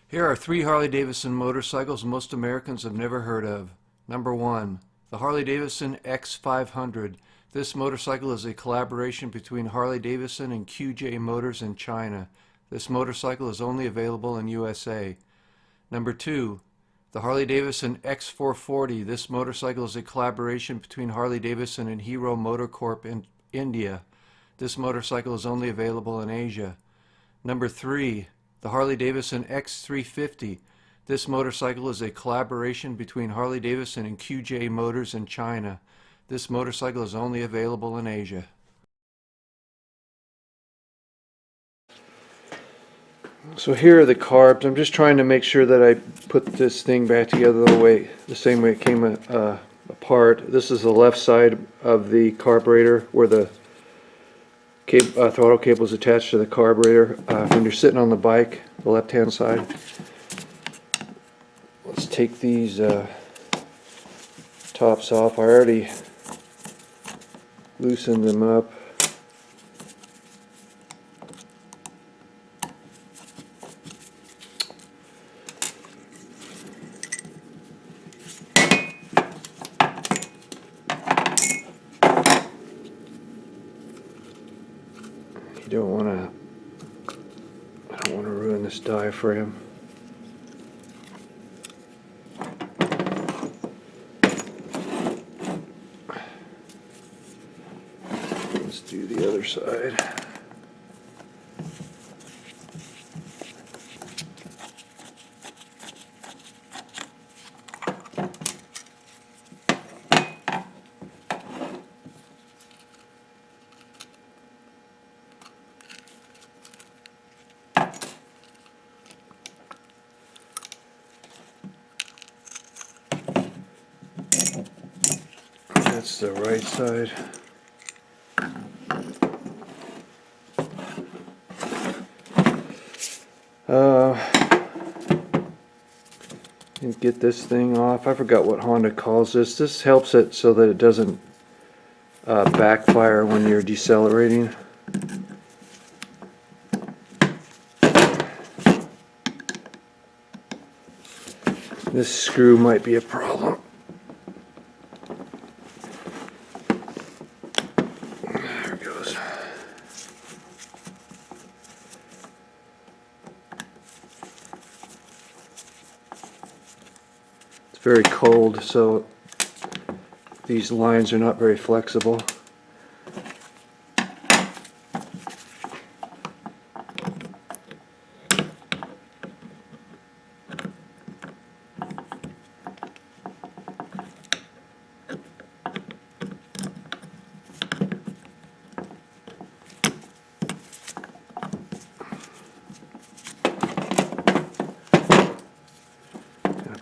Here are 3 Harley Davidson motorcycles most Americans have never heard of. Number 1, the Harley Davidson X500. This motorcycle is a collaboration between Harley Davidson and QJ Motors in China. This motorcycle is only available in USA. Number 2, the Harley Davidson X440. This motorcycle is a collaboration between Harley Davidson and Hero Motorcorp in India. This motorcycle is only available in Asia. Number 3, the Harley Davidson X350. This motorcycle is a collaboration between Harley Davidson and QJ Motors in China. This motorcycle is only available in Asia. So here are the carbs. I'm just trying to make sure that I put this thing back together the same way it came apart. This is the left side of the carburetor where the throttle cable is attached to the carburetor. When you're sitting on the bike, the left hand side. Let's take these tops off. I already loosened them up. I don't want to ruin this diaphragm. Let's do the other side. That's the right side. And get this thing off. I forgot what Honda calls this. This helps it so that it doesn't backfire when you're decelerating. This screw might be a problem. There it goes. It's very cold, so these lines are not very flexible.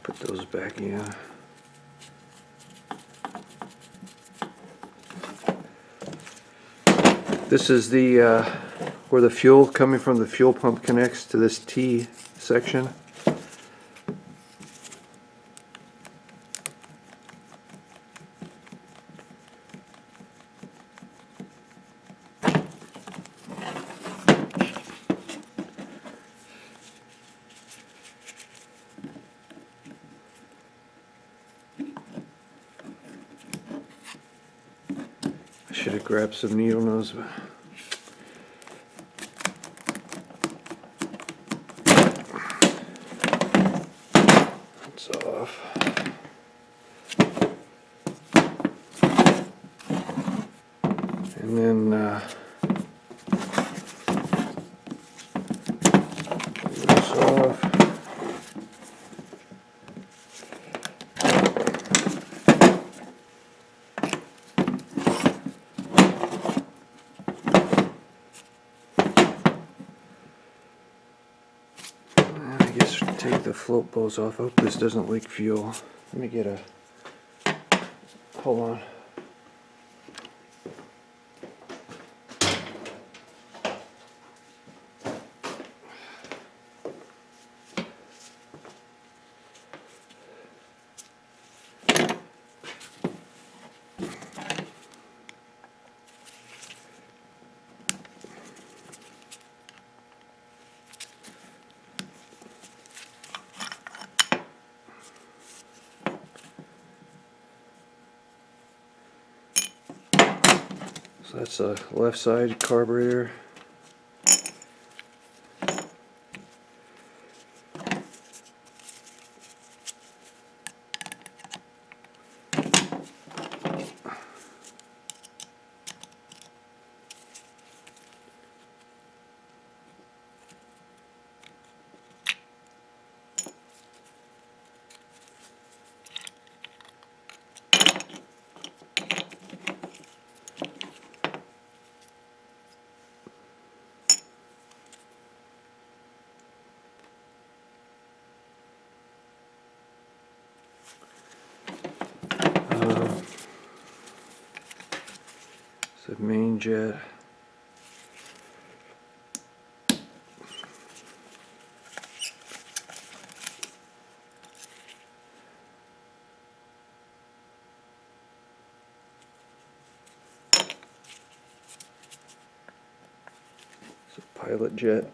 Put those back in. This is the where the fuel coming from the fuel pump connects to this T section. Should have grabbed some needle nose. That's off. And then this off. Take the float bows off. I hope this doesn't leak fuel. Let me get a... Hold on. That's the left side carburetor. It's the main jet. It's a pilot jet.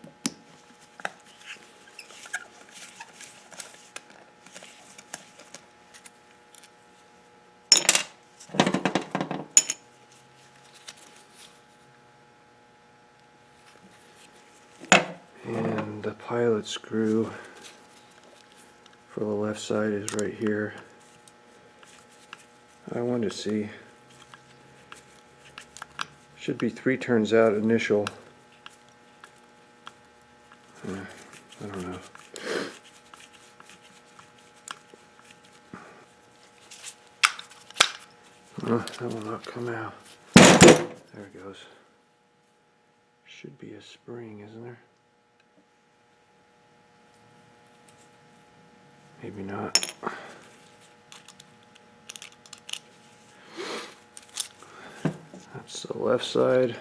And the pilot screw for the left side is right here. I wanted to see. Should be 3 turns out initial. I don't know. That will not come out. There it goes. Should be a spring, isn't there? Maybe not. That's the left side.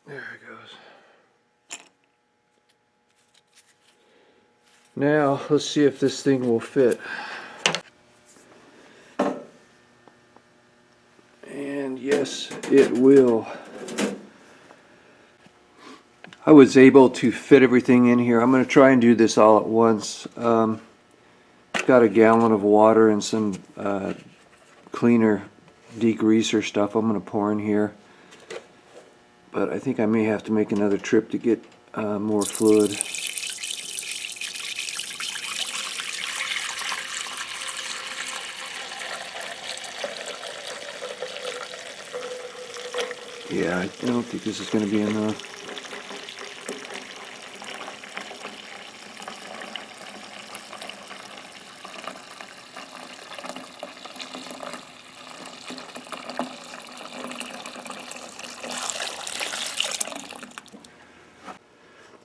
There it goes. Now, let's see if this thing will fit. And yes, it will. I was able to fit everything in here. I'm going to try and do this all at once. Got a gallon of water and some cleaner degreaser stuff I'm going to pour in here. But I think I may have to make another trip to get more fluid. Yeah, I don't think this is going to be enough.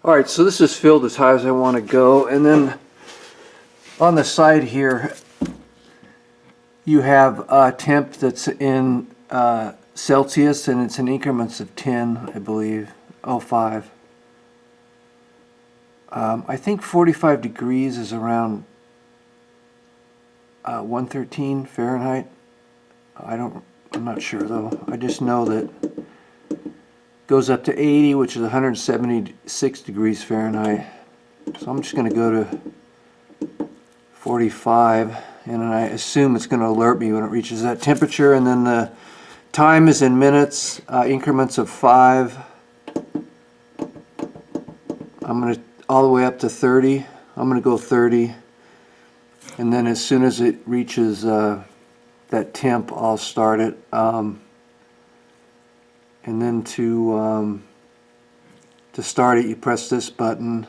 Alright, so this is filled as high as I want to go, and then on the side here you have a temp that's in Celsius, and it's in increments of 10, I believe. Oh, 5. I think 45 degrees is around 113 Fahrenheit. I'm not sure though. I just know that goes up to 80, which is 176 degrees Fahrenheit. So I'm just going to go to 45 and I assume it's going to alert me when it reaches that temperature. And then the time is in minutes, increments of 5. I'm going to all the way up to 30. I'm going to go 30, and then as soon as it reaches that temp, I'll start it. And then to start it, you press this button.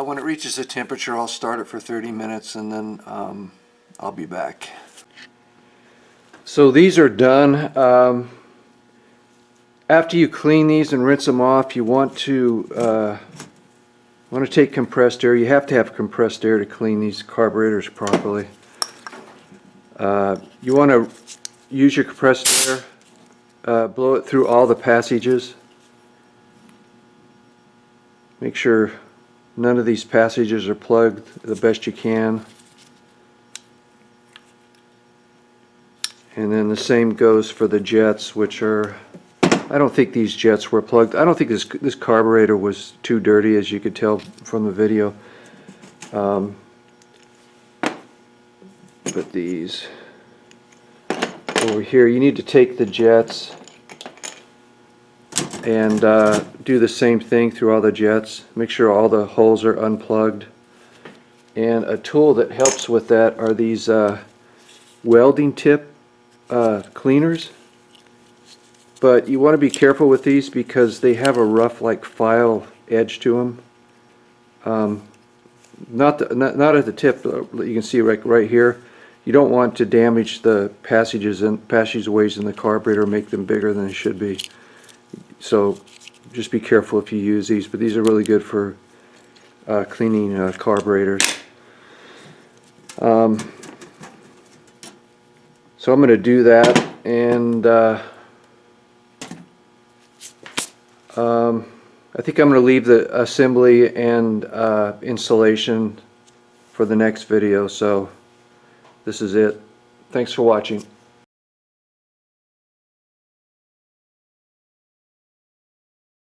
When it reaches the temperature, I'll start it for 30 minutes, and then I'll be back. So these are done. After you clean these and rinse them off, you want to take compressed air. You have to have compressed air to clean these carburetors properly. You want to use your compressed air, blow it through all the passages. Make sure none of these passages are plugged the best you can. And then the same goes for the jets, which are, I don't think these jets were plugged. I don't think this carburetor was too dirty, as you could tell from the video. But these over here, you need to take the jets and do the same thing through all the jets. Make sure all the holes are unplugged. And a tool that helps with that are these welding tip cleaners. But you want to be careful with these because they have a rough, like, file edge to them. Not at the tip. You can see right here. You don't want to damage the passageways in the carburetor, make them bigger than they should be. So just be careful if you use these, but these are really good for cleaning carburetors. So I'm going to do that, and I think I'm going to leave the assembly and installation for the next video. So this is it. Thanks for watching.